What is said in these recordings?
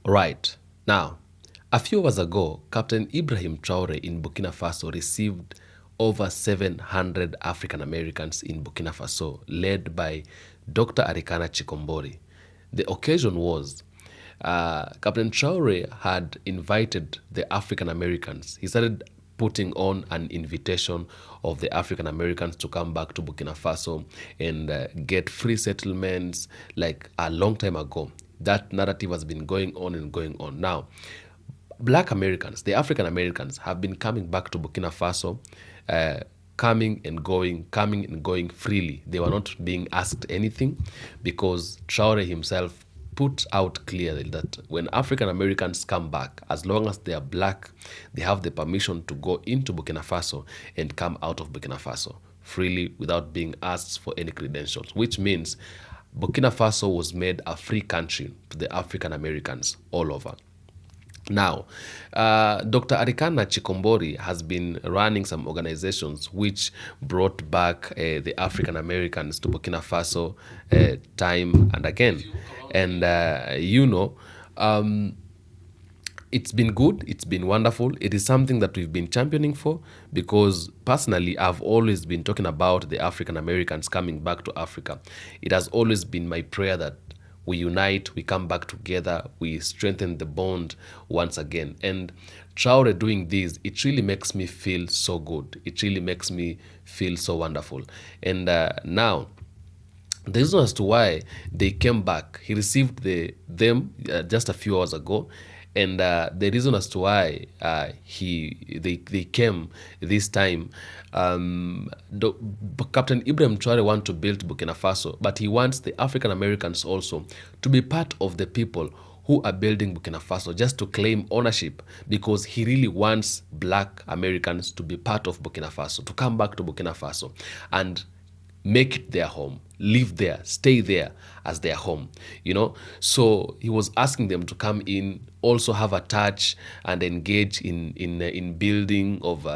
Right. Now, a few hours ago, Captain Ibrahim Traore in Burkina Faso received over 700 African Americans in Burkina Faso, led by Dr. Arikana Chikombori. The occasion was Captain Traore had invited the African Americans. He started putting on an invitation of the African Americans to come back to Burkina Faso and get free settlements like a long time ago. That narrative has been going on and going on. Now, Black Americans, the African Americans, have been coming back to Burkina Faso, coming and going freely. They were not being asked anything because Traore himself put out clearly that when African Americans come back, as long as they are black, they have the permission to go into Burkina Faso and come out of Burkina Faso freely without being asked for any credentials, which means Burkina Faso was made a free country to the African Americans all over. Now, Dr. Arikana Chikombori has been running some organizations which brought back the African Americans to Burkina Faso time and again. And, it's been good, it's been wonderful. It is something that we've been championing for because personally, I've always been talking about the African Americans coming back to Africa. It has always been my prayer that we unite, we come back together, we strengthen the bond once again. And Traore doing this, it really makes me feel so good. It really makes me feel so wonderful. And now, the reason as to why they came back, he received them just a few hours ago. And the reason as to why they came this time, Captain Ibrahim Traore wants to build Burkina Faso, but he wants the African Americans also to be part of the people who are building Burkina Faso, just to claim ownership, because he really wants Black Americans to be part of Burkina Faso, to come back to Burkina Faso and make it their home, live there, stay there as their home, So he was asking them to come in, also have a touch and engage in building of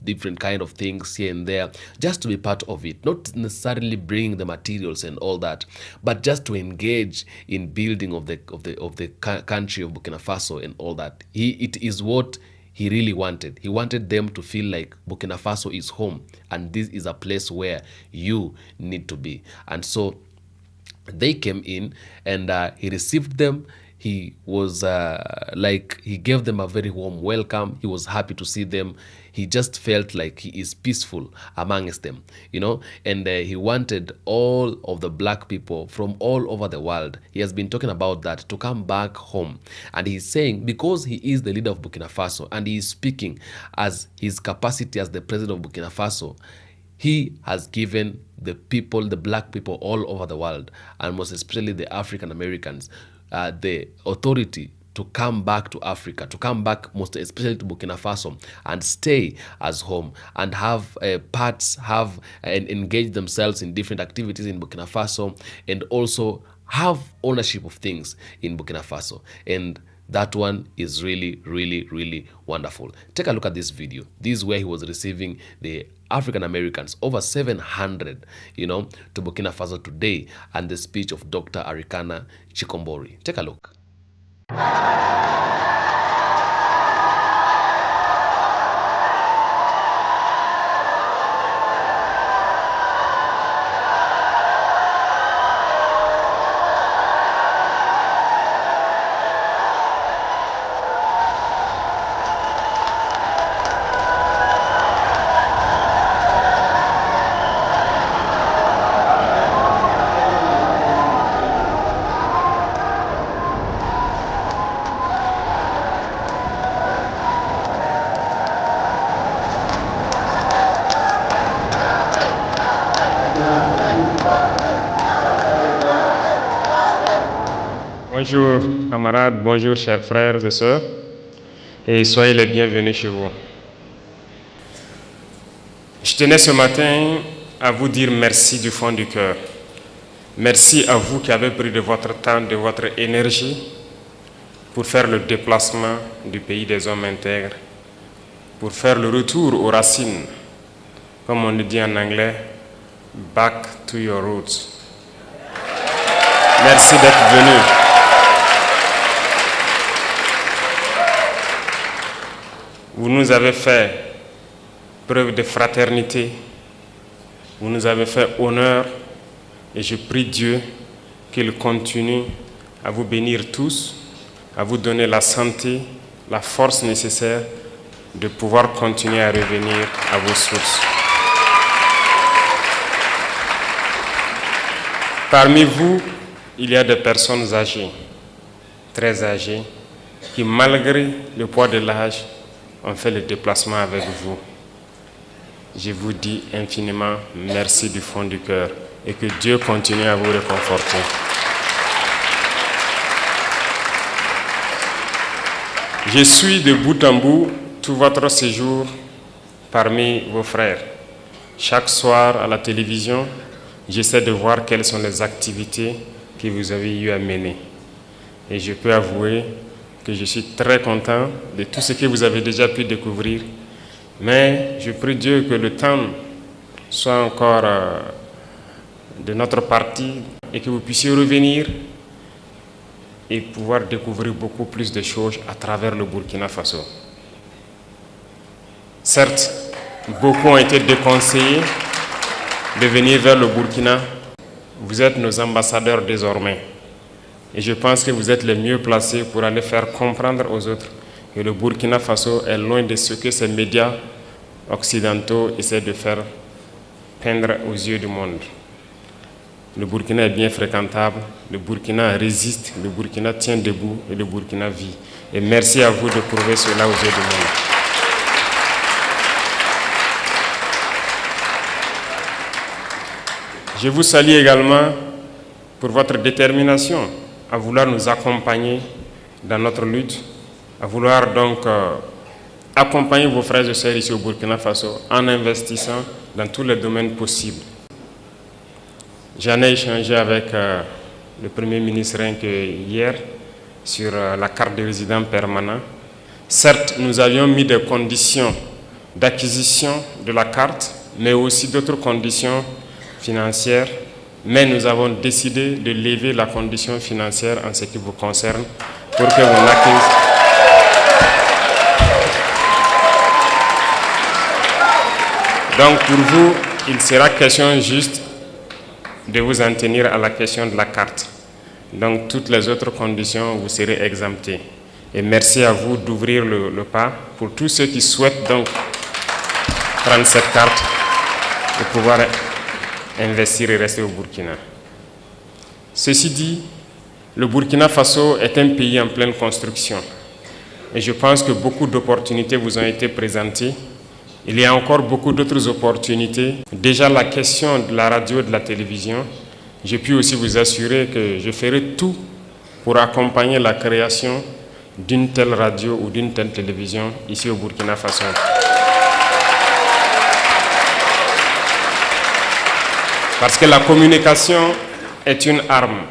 different kind of things here and there, just to be part of it, not necessarily bringing the materials and all that, but just to engage in building of the country of Burkina Faso and all that. It is what he really wanted. He wanted them to feel like Burkina Faso is home and this is a place where you need to be. And so they came in and he received them. He was he gave them a very warm welcome. He was happy to see them. He just felt like he is peaceful amongst them, and he wanted all of the Black people from all over the world. He has been talking about that, to come back home. And he's saying, because he is the leader of Burkina Faso and he is speaking as his capacity as the president of Burkina Faso, he has given the people, the Black people all over the world, and most especially the African Americans, the authority to come back to Africa, to come back most especially to Burkina Faso and stay as home and have and engage themselves in different activities in Burkina Faso and also have ownership of things in Burkina Faso. And that one is really, really, really wonderful. Take a look at this video. This is where he was receiving the African Americans, over 700, to Burkina Faso today, and the speech of Dr. Arikana Chikombori. Take a look. Bonjour camarades, bonjour chers frères et sœurs, et soyez les bienvenus chez vous. Je tenais ce matin à vous dire merci du fond du cœur. Merci à vous qui avez pris de votre temps, de votre énergie pour faire le déplacement du pays des hommes intègres, pour faire le retour aux racines, comme on le dit en anglais, back to your roots. Merci d'être venus. Vous nous avez fait preuve de fraternité, vous nous avez fait honneur et je prie Dieu qu'il continue à vous bénir tous, à vous donner la santé, la force nécessaire de pouvoir continuer à revenir à vos sources. Parmi vous, il y a des personnes âgées, très âgées, qui malgré le poids de l'âge ont fait le déplacement avec vous. Je vous dis infiniment merci du fond du cœur et que Dieu continue à vous réconforter. Je suis de bout en bout tout votre séjour parmi vos frères. Chaque soir à la télévision, j'essaie de voir quelles sont les activités que vous avez eu à mener. Et je peux avouer que je suis très content de tout ce que vous avez déjà pu découvrir. Mais je prie Dieu que le temps soit encore de notre partie et que vous puissiez revenir et pouvoir découvrir beaucoup plus de choses à travers le Burkina Faso. Certes, beaucoup ont été déconseillés de venir vers le Burkina. Vous êtes nos ambassadeurs désormais. Et je pense que vous êtes les mieux placés pour aller faire comprendre aux autres que le Burkina Faso est loin de ce que ces médias occidentaux essaient de faire peindre aux yeux du monde. Le Burkina est bien fréquentable, le Burkina résiste, le Burkina tient debout et le Burkina vit. Et merci à vous de prouver cela aux yeux du monde. Je vous salue également pour votre détermination à vouloir nous accompagner dans notre lutte, à vouloir donc accompagner vos frères et sœurs ici au Burkina Faso en investissant dans tous les domaines possibles. J'en ai échangé avec le Premier ministre hier sur la carte de résident permanent. Certes, nous avions mis des conditions d'acquisition de la carte, mais aussi d'autres conditions financières, mais nous avons décidé de lever la condition financière en ce qui vous concerne pour que vous n'acquisiez. Donc pour vous, il sera question juste de vous en tenir à la question de la carte. Donc toutes les autres conditions, vous serez exemptés. Et merci à vous d'ouvrir le pas pour tous ceux qui souhaitent donc prendre cette carte et pouvoir investir et rester au Burkina. Ceci dit, le Burkina Faso est un pays en pleine construction. Et je pense que beaucoup d'opportunités vous ont été présentées. Il y a encore beaucoup d'autres opportunités. Déjà la question de la radio et de la télévision, je puis aussi vous assurer que je ferai tout pour accompagner la création d'une telle radio ou d'une telle télévision ici au Burkina Faso. Parce que la communication est une arme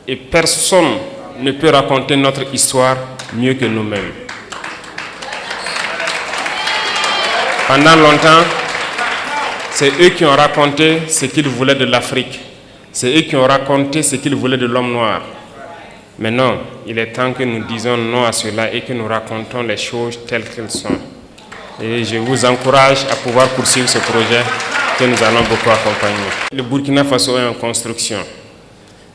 et personne ne peut raconter notre histoire mieux que nous-mêmes. Pendant longtemps, c'est eux qui ont raconté ce qu'ils voulaient de l'Afrique. C'est eux qui ont raconté ce qu'ils voulaient de l'homme noir. Mais non, il est temps que nous disions non à cela et que nous racontons les choses telles qu'elles sont. Et je vous encourage à pouvoir poursuivre ce projet que nous allons beaucoup accompagner. Le Burkina Faso est en construction.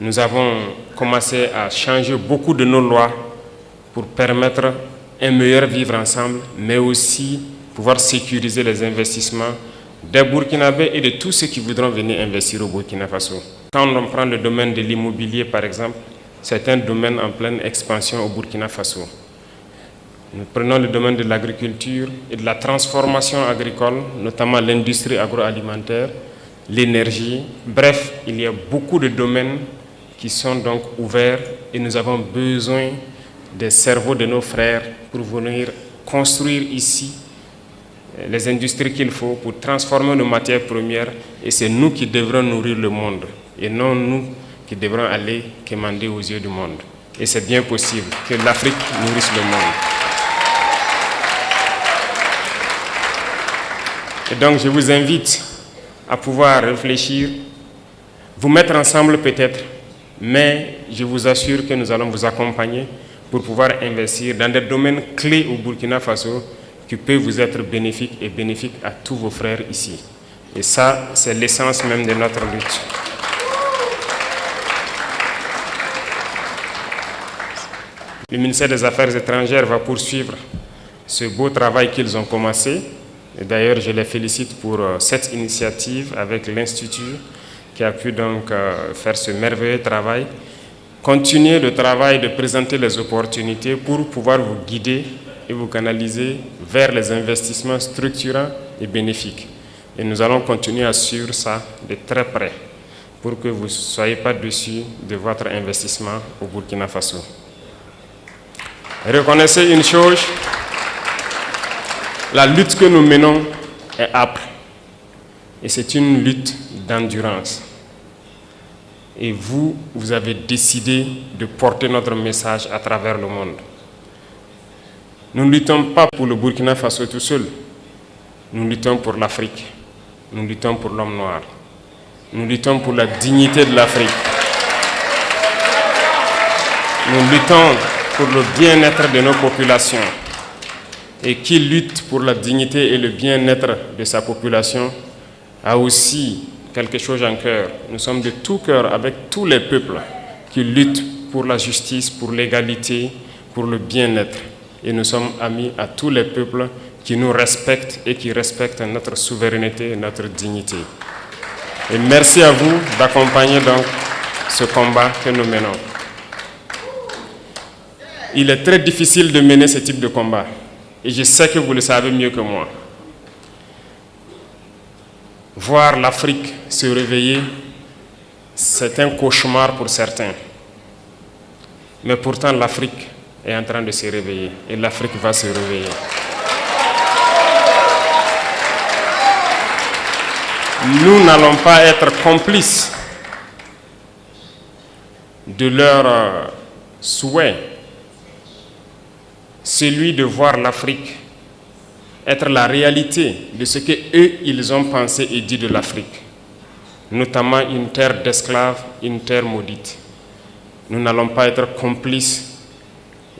Nous avons commencé à changer beaucoup de nos lois pour permettre un meilleur vivre ensemble, mais aussi pouvoir sécuriser les investissements des Burkinabés et de tous ceux qui voudront venir investir au Burkina Faso. Quand on prend le domaine de l'immobilier, par exemple, c'est un domaine en pleine expansion au Burkina Faso. Nous prenons le domaine de l'agriculture et de la transformation agricole, notamment l'industrie agroalimentaire, l'énergie. Bref, il y a beaucoup de domaines qui sont donc ouverts et nous avons besoin des cerveaux de nos frères pour venir construire ici les industries qu'il faut pour transformer nos matières premières, et c'est nous qui devrons nourrir le monde et non nous qui devrons aller quémander aux yeux du monde. Et c'est bien possible que l'Afrique nourrisse le monde. Et donc je vous invite à pouvoir réfléchir, vous mettre ensemble peut-être, mais je vous assure que nous allons vous accompagner pour pouvoir investir dans des domaines clés au Burkina Faso qui peut vous être bénéfique et bénéfique à tous vos frères ici. Et ça, c'est l'essence même de notre lutte. Le ministère des Affaires étrangères va poursuivre ce beau travail qu'ils ont commencé. Et d'ailleurs, je les félicite pour cette initiative avec l'Institut qui a pu donc faire ce merveilleux travail. Continuez le travail de présenter les opportunités pour pouvoir vous guider et vous canaliser vers les investissements structurants et bénéfiques. Et nous allons continuer à suivre ça de très près pour que vous ne soyez pas déçus de votre investissement au Burkina Faso. Reconnaissez une chose, la lutte que nous menons est âpre et c'est une lutte d'endurance. Et vous, vous avez décidé de porter notre message à travers le monde. Nous ne luttons pas pour le Burkina Faso tout seul. Nous luttons pour l'Afrique. Nous luttons pour l'homme noir. Nous luttons pour la dignité de l'Afrique. Nous luttons pour le bien-être de nos populations. Et qui lutte pour la dignité et le bien-être de sa population a aussi quelque chose en cœur. Nous sommes de tout cœur avec tous les peuples qui luttent pour la justice, pour l'égalité, pour le bien-être. Et nous sommes amis à tous les peuples qui nous respectent et qui respectent notre souveraineté et notre dignité. Et merci à vous d'accompagner donc ce combat que nous menons. Il est très difficile de mener ce type de combat. Et je sais que vous le savez mieux que moi. Voir l'Afrique se réveiller, c'est un cauchemar pour certains. Mais pourtant, l'Afrique est en train de se réveiller. Et l'Afrique va se réveiller. Nous n'allons pas être complices de leur souhait, celui de voir l'Afrique être la réalité de ce qu'eux, ils ont pensé et dit de l'Afrique, notamment une terre d'esclaves, une terre maudite. Nous n'allons pas être complices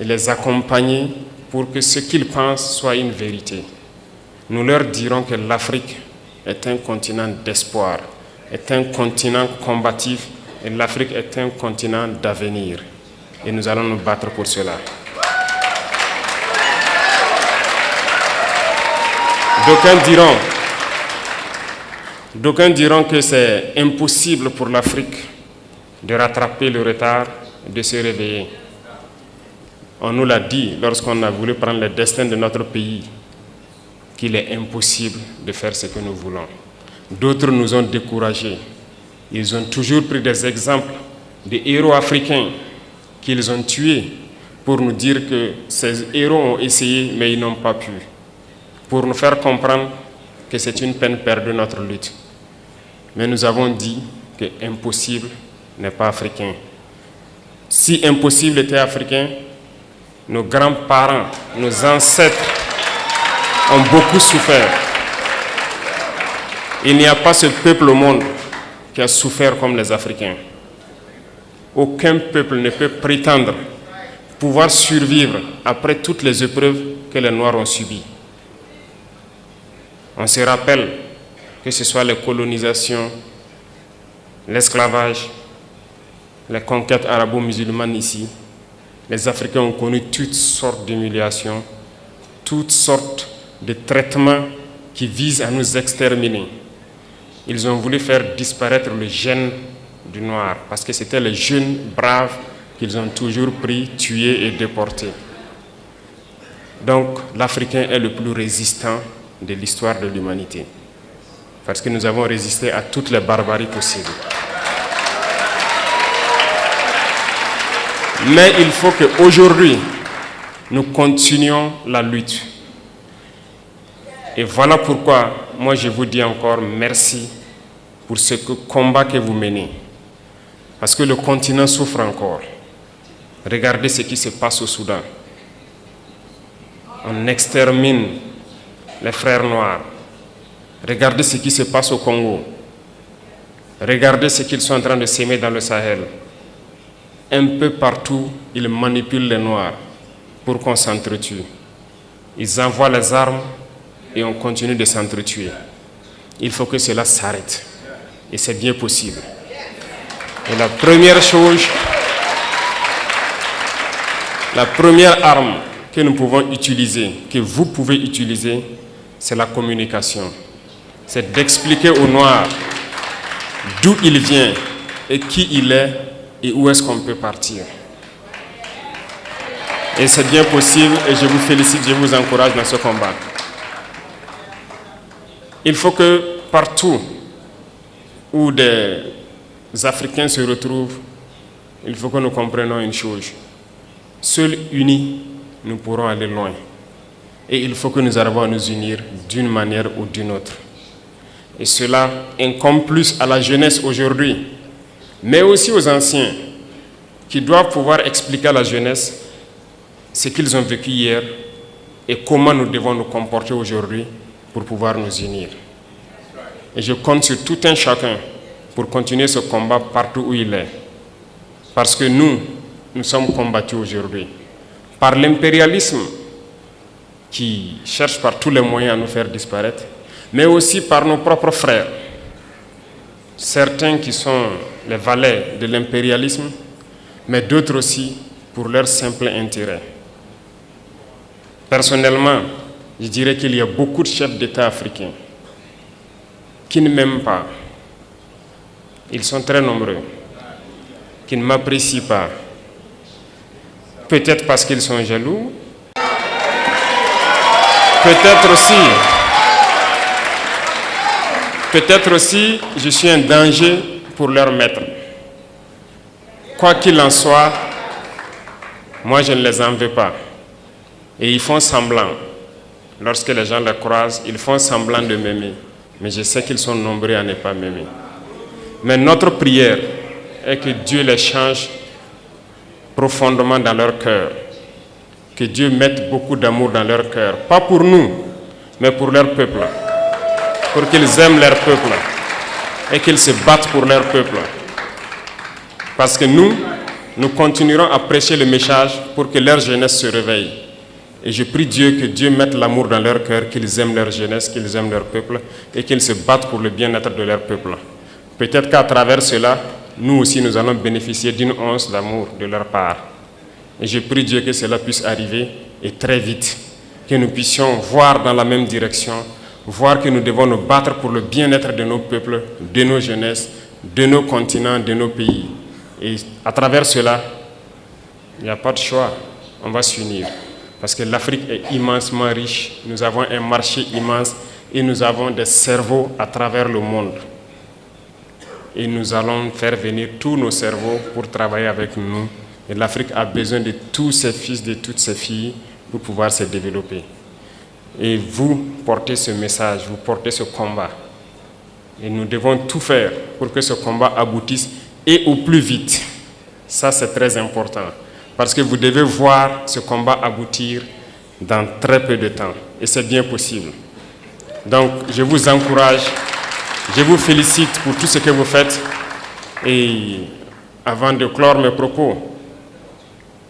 et les accompagner pour que ce qu'ils pensent soit une vérité. Nous leur dirons que l'Afrique est un continent d'espoir, est un continent combatif et l'Afrique est un continent d'avenir. Et nous allons nous battre pour cela. D'aucuns diront que c'est impossible pour l'Afrique de rattraper le retard, de se réveiller. On nous l'a dit lorsqu'on a voulu prendre le destin de notre pays, qu'il est impossible de faire ce que nous voulons. D'autres nous ont découragés. Ils ont toujours pris des exemples de héros africains qu'ils ont tués pour nous dire que ces héros ont essayé mais ils n'ont pas pu. Pour nous faire comprendre que c'est une peine perdue notre lutte. Mais nous avons dit que impossible n'est pas africain. Si impossible était africain, nos grands-parents, nos ancêtres ont beaucoup souffert. Il n'y a pas ce peuple au monde qui a souffert comme les Africains. Aucun peuple ne peut prétendre pouvoir survivre après toutes les épreuves que les Noirs ont subies. On se rappelle que ce soit les colonisations, l'esclavage, les conquêtes arabo-musulmanes ici, les Africains ont connu toutes sortes d'humiliations, toutes sortes de traitements qui visent à nous exterminer. Ils ont voulu faire disparaître le gène du noir parce que c'était les jeunes braves qu'ils ont toujours pris, tués et déportés. Donc l'Africain est le plus résistant de l'histoire de l'humanité parce que nous avons résisté à toutes les barbaries possibles. Mais il faut qu'aujourd'hui, nous continuions la lutte. Et voilà pourquoi, moi je vous dis encore merci pour ce combat que vous menez. Parce que le continent souffre encore. Regardez ce qui se passe au Soudan. On extermine les frères noirs. Regardez ce qui se passe au Congo. Regardez ce qu'ils sont en train de s'aimer dans le Sahel. Un peu partout, ils manipulent les noirs pour qu'on s'entretue. Ils envoient les armes et on continue de s'entretuer. Il faut que cela s'arrête. Et c'est bien possible. Et la première chose, la première arme que nous pouvons utiliser, que vous pouvez utiliser, c'est la communication. C'est d'expliquer aux Noirs d'où il vient et qui il est et où est-ce qu'on peut partir. Et c'est bien possible et je vous félicite, je vous encourage dans ce combat. Il faut que partout où des Africains se retrouvent, il faut que nous comprenions une chose. Seuls unis, nous pourrons aller loin. Et il faut que nous arrivions à nous unir d'une manière ou d'une autre. Et cela incombe plus à la jeunesse aujourd'hui, mais aussi aux anciens, qui doivent pouvoir expliquer à la jeunesse ce qu'ils ont vécu hier et comment nous devons nous comporter aujourd'hui pour pouvoir nous unir. Et je compte sur tout un chacun pour continuer ce combat partout où il est. Parce que nous sommes combattus aujourd'hui par l'impérialisme qui cherche par tous les moyens à nous faire disparaître, mais aussi par nos propres frères. Certains qui sont les valets de l'impérialisme, mais d'autres aussi pour leur simple intérêt. Personnellement, je dirais qu'il y a beaucoup de chefs d'État africains qui ne m'aiment pas. Ils sont très nombreux, qui ne m'apprécient pas. Peut-être parce qu'ils sont jaloux, peut-être aussi, je suis un danger pour leur maître. Quoi qu'il en soit, moi je ne les en veux pas. Et ils font semblant. Lorsque les gens les croisent, ils font semblant de m'aimer. Mais je sais qu'ils sont nombreux à ne pas m'aimer. Mais notre prière est que Dieu les change profondément dans leur cœur. Que Dieu mette beaucoup d'amour dans leur cœur. Pas pour nous, mais pour leur peuple. Pour qu'ils aiment leur peuple. Et qu'ils se battent pour leur peuple. Parce que nous continuerons à prêcher le message pour que leur jeunesse se réveille. Et je prie Dieu que Dieu mette l'amour dans leur cœur, qu'ils aiment leur jeunesse, qu'ils aiment leur peuple et qu'ils se battent pour le bien-être de leur peuple. Peut-être qu'à travers cela, nous aussi nous allons bénéficier d'une once d'amour de leur part. Et je prie Dieu que cela puisse arriver et très vite, que nous puissions voir dans la même direction, voir que nous devons nous battre pour le bien-être de nos peuples, de nos jeunesses, de nos continents, de nos pays. Et à travers cela, il n'y a pas de choix, on va s'unir. Parce que l'Afrique est immensement riche, nous avons un marché immense et nous avons des cerveaux à travers le monde. Et nous allons faire venir tous nos cerveaux pour travailler avec nous. Et l'Afrique a besoin de tous ses fils, de toutes ses filles pour pouvoir se développer. Et vous portez ce message, vous portez ce combat. Et nous devons tout faire pour que ce combat aboutisse et au plus vite. Ça, c'est très important. Parce que vous devez voir ce combat aboutir dans très peu de temps. Et c'est bien possible. Donc, je vous encourage, je vous félicite pour tout ce que vous faites. Et avant de clore mes propos,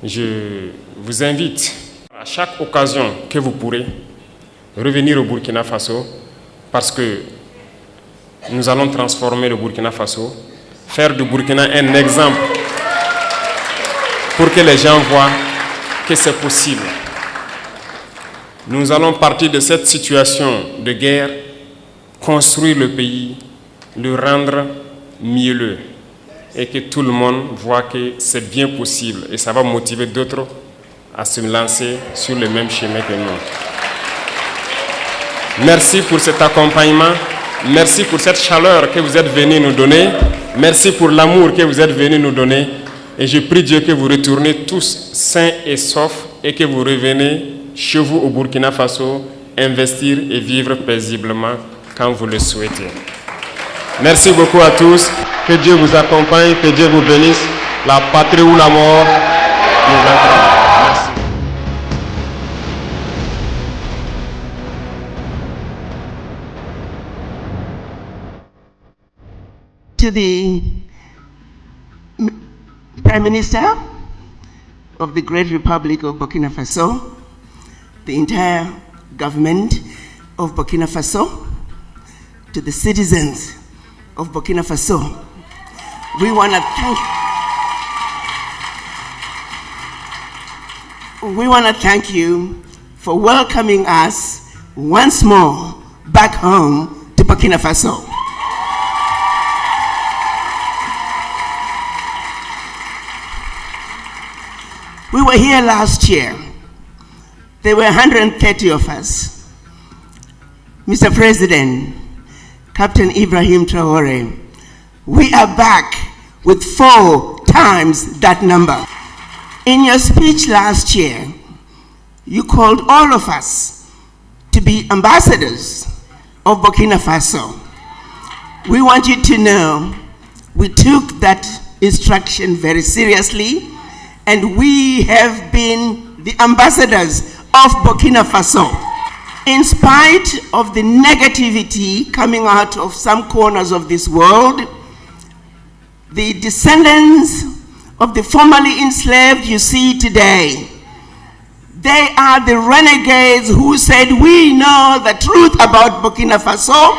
je vous invite à chaque occasion que vous pourrez revenir au Burkina Faso parce que nous allons transformer le Burkina Faso, faire du Burkina un exemple pour que les gens voient que c'est possible. Nous allons partir de cette situation de guerre, construire le pays, le rendre mielleux et que tout le monde voit que c'est bien possible et ça va motiver d'autres à se lancer sur le même chemin que nous. Merci pour cet accompagnement, merci pour cette chaleur que vous êtes venus nous donner, merci pour l'amour que vous êtes venus nous donner. Et je prie Dieu que vous retournez tous sains et saufs et que vous revenez chez vous au Burkina Faso, investir et vivre paisiblement quand vous le souhaitez. Merci beaucoup à tous. Que Dieu vous accompagne, que Dieu vous bénisse. La patrie ou la mort nous attend. Merci. To the Prime Minister of the Great Republic of Burkina Faso, the entire government of Burkina Faso, to the citizens of Burkina Faso, we want to thank you for welcoming us once more back home to Burkina Faso. We were here last year. There were 130 of us. Mr. President, Captain Ibrahim Traore, we are back with 4 times that number. In your speech last year, you called all of us to be ambassadors of Burkina Faso. We want you to know we took that instruction very seriously, and we have been the ambassadors of Burkina Faso. In spite of the negativity coming out of some corners of this world, the descendants of the formerly enslaved you see today, they are the renegades who said, we know the truth about Burkina Faso,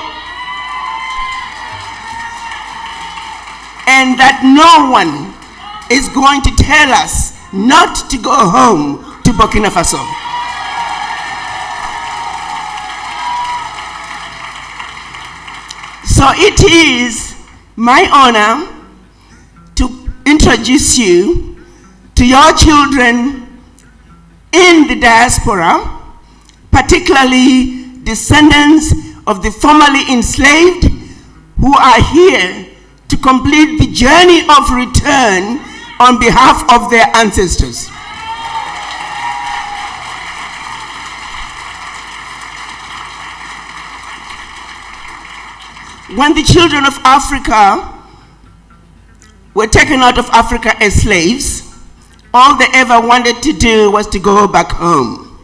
and that no one is going to tell us not to go home to Burkina Faso. So it is my honor to introduce you to your children in the diaspora, particularly descendants of the formerly enslaved who are here to complete the journey of return on behalf of their ancestors. When the children of Africa were taken out of Africa as slaves, all they ever wanted to do was to go back home.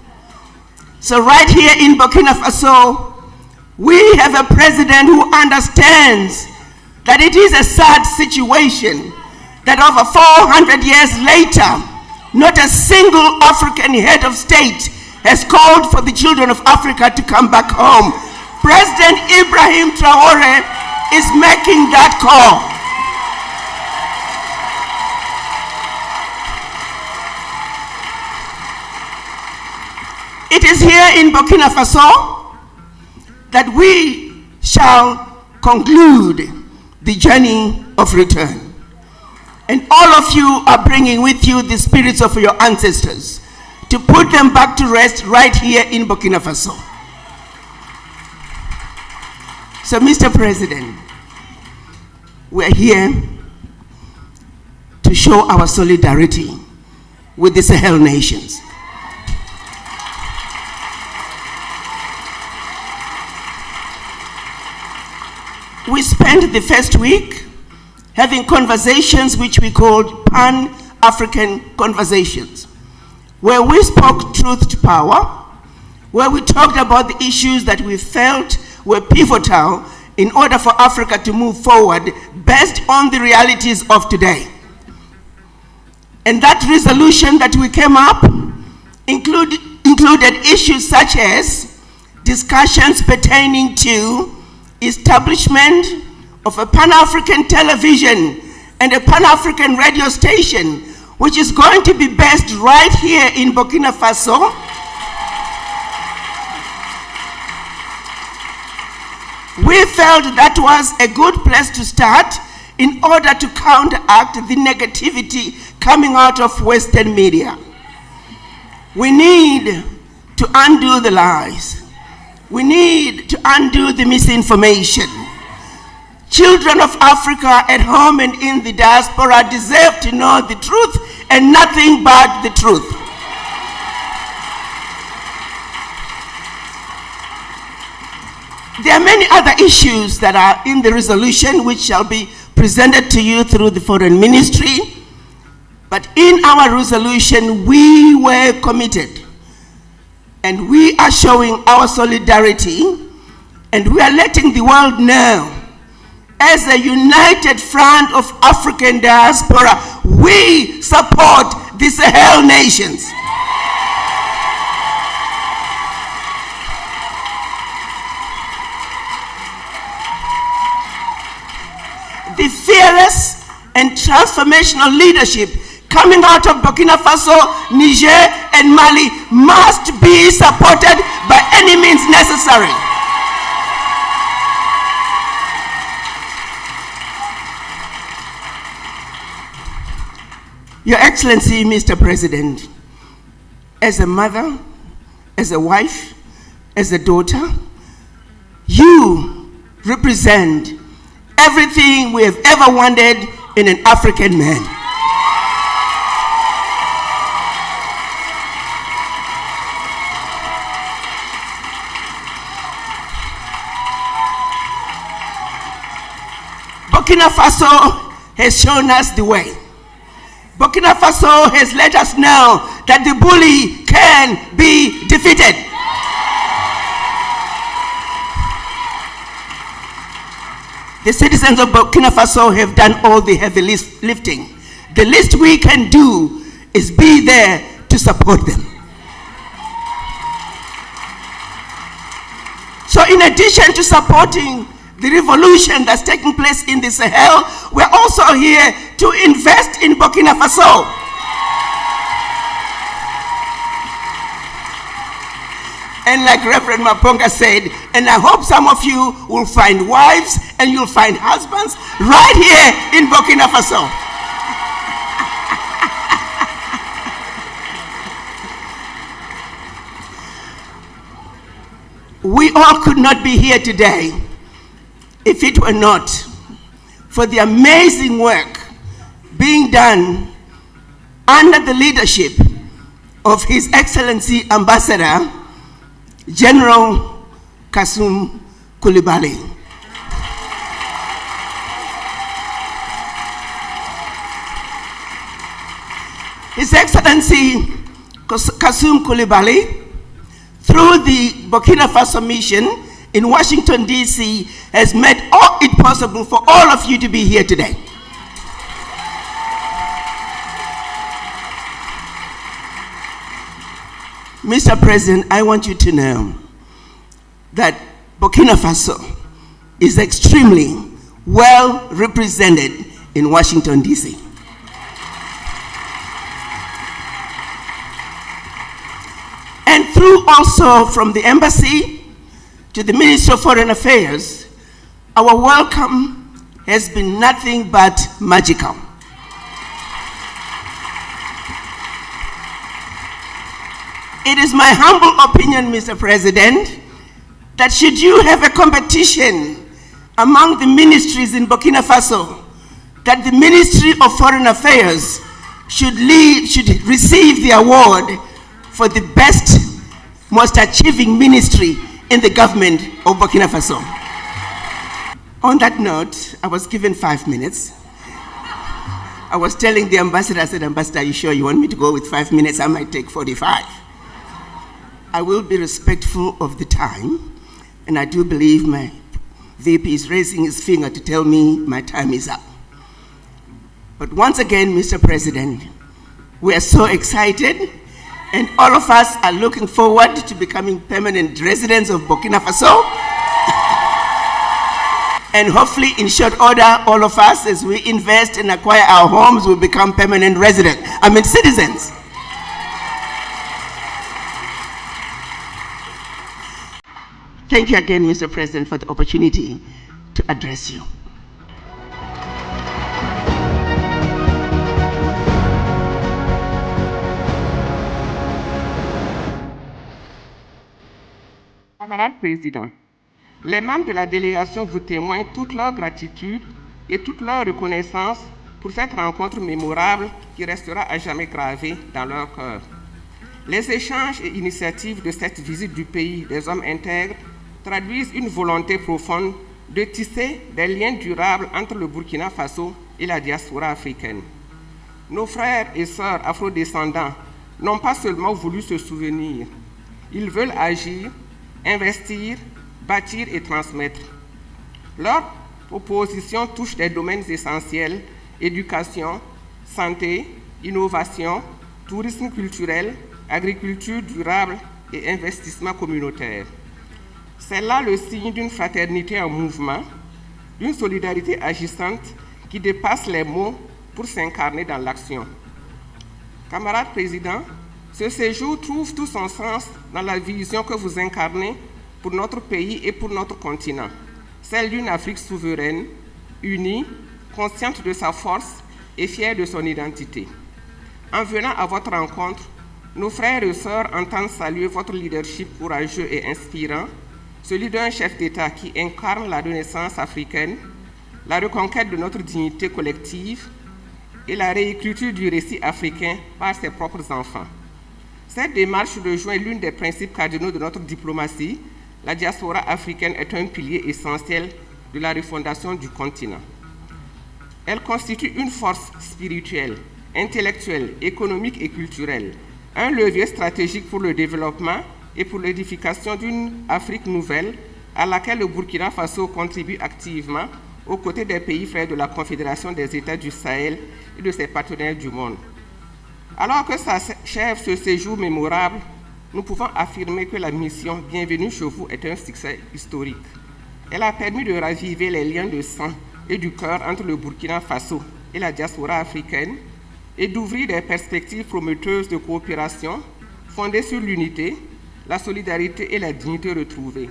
So right here in Burkina Faso, we have a president who understands that it is a sad situation that over 400 years later, not a single African head of state has called for the children of Africa to come back home. President Ibrahim Traore is making that call. It is here in Burkina Faso that we shall conclude the journey of return. And all of you are bringing with you the spirits of your ancestors to put them back to rest right here in Burkina Faso. So, Mr. President, we're here to show our solidarity with the Sahel nations. We spent the first week having conversations which we called Pan-African conversations, where we spoke truth to power, where we talked about the issues that we felt were pivotal in order for Africa to move forward based on the realities of today. And that resolution that we came up included issues such as discussions pertaining to establishment of a Pan-African television and a Pan-African radio station, which is going to be based right here in Burkina Faso. We felt that was a good place to start in order to counteract the negativity coming out of Western media. We need to undo the lies. We need to undo the misinformation. Children of Africa at home and in the diaspora deserve to know the truth and nothing but the truth. There are many other issues that are in the resolution which shall be presented to you through the Foreign Ministry. But in our resolution, we were committed, and we are showing our solidarity, and we are letting the world know, as a united front of African diaspora, we support the Sahel nations. transformational leadership coming out of Burkina Faso, Niger, and Mali must be supported by any means necessary. Your Excellency, Mr. President, as a mother, as a wife, as a daughter, you represent everything we have ever wanted in an African man. Burkina Faso has shown us the way. Burkina Faso has let us know that the bully can be defeated. The citizens of Burkina Faso have done all the heavy lifting. The least we can do is be there to support them. So in addition to supporting the revolution that's taking place in the Sahel, we're also here to invest in Burkina Faso. And like Reverend Maponga said, and I hope some of you will find wives and you'll find husbands right here in Burkina Faso. We all could not be here today if it were not for the amazing work being done under the leadership of His Excellency Ambassador General Kassoum Coulibaly. His Excellency Kassoum Coulibaly, through the Burkina Faso mission in Washington, D.C., has made all it possible for all of you to be here today. Mr. President, I want you to know that Burkina Faso is extremely well represented in Washington, D.C. And through also from the embassy to the Ministry of Foreign Affairs, our welcome has been nothing but magical. It is my humble opinion, Mr. President, that should you have a competition among the ministries in Burkina Faso, that the Ministry of Foreign Affairs should receive the award for the best, most achieving ministry in the government of Burkina Faso. On that note, I was given 5 minutes. I was telling the ambassador, I said, Ambassador, are you sure you want me to go with 5 minutes? I might take 45. I will be respectful of the time, and I do believe my VP is raising his finger to tell me my time is up. But once again, Mr. President, we are so excited, and all of us are looking forward to becoming permanent residents of Burkina Faso. And hopefully, in short order, all of us, as we invest and acquire our homes, will become permanent residents, citizens. Thank you again, Mr. President, for the opportunity to address you. Madame la Présidente, les membres de la délégation vous témoignent toute leur gratitude et toute leur reconnaissance pour cette rencontre mémorable qui restera à jamais gravée dans leur cœur. Les échanges et initiatives de cette visite du pays des hommes intègres traduisent une volonté profonde de tisser des liens durables entre le Burkina Faso et la diaspora africaine. Nos frères et sœurs afrodescendants n'ont pas seulement voulu se souvenir, ils veulent agir, investir, bâtir et transmettre. Leurs propositions touchent des domaines essentiels: éducation, santé, innovation, tourisme culturel, agriculture durable et investissement communautaire. C'est là le signe d'une fraternité en mouvement, d'une solidarité agissante qui dépasse les mots pour s'incarner dans l'action. Camarades présidents, ce séjour trouve tout son sens dans la vision que vous incarnez pour notre pays et pour notre continent, celle d'une Afrique souveraine, unie, consciente de sa force et fière de son identité. En venant à votre rencontre, nos frères et sœurs entendent saluer votre leadership courageux et inspirant, celui d'un chef d'État qui incarne la renaissance africaine, la reconquête de notre dignité collective et la réécriture du récit africain par ses propres enfants. Cette démarche rejoint l'une des principes cardinaux de notre diplomatie. La diaspora africaine est un pilier essentiel de la refondation du continent. Elle constitue une force spirituelle, intellectuelle, économique et culturelle, un levier stratégique pour le développement et pour l'édification d'une Afrique nouvelle à laquelle le Burkina Faso contribue activement aux côtés des pays frères de la Confédération des États du Sahel et de ses partenaires du monde. Alors que s'achève ce séjour mémorable, nous pouvons affirmer que la mission Bienvenue chez vous est un succès historique. Elle a permis de raviver les liens de sang et du cœur entre le Burkina Faso et la diaspora africaine et d'ouvrir des perspectives prometteuses de coopération fondées sur l'unité, la solidarité et la dignité retrouvée.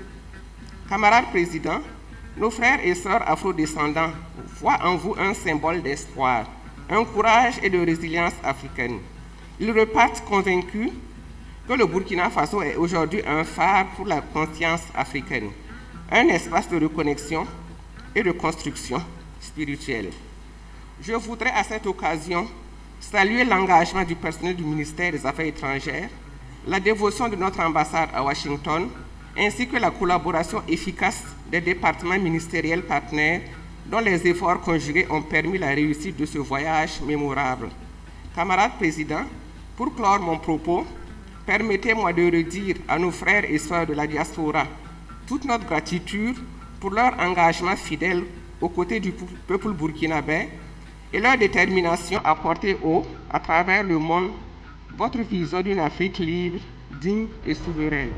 Camarades présidents, nos frères et sœurs afrodescendants voient en vous un symbole d'espoir, un courage et de résilience africaine. Ils repartent convaincus que le Burkina Faso est aujourd'hui un phare pour la conscience africaine, un espace de reconnexion et de construction spirituelle. Je voudrais à cette occasion saluer l'engagement du personnel du ministère des Affaires étrangères, la dévotion de notre ambassade à Washington, ainsi que la collaboration efficace des départements ministériels partenaires dont les efforts conjugués ont permis la réussite de ce voyage mémorable. Camarades présidents, pour clore mon propos, permettez-moi de redire à nos frères et sœurs de la diaspora toute notre gratitude pour leur engagement fidèle aux côtés du peuple burkinabé et leur détermination à porter haut, à travers le monde, votre vision d'une Afrique libre, digne et souveraine.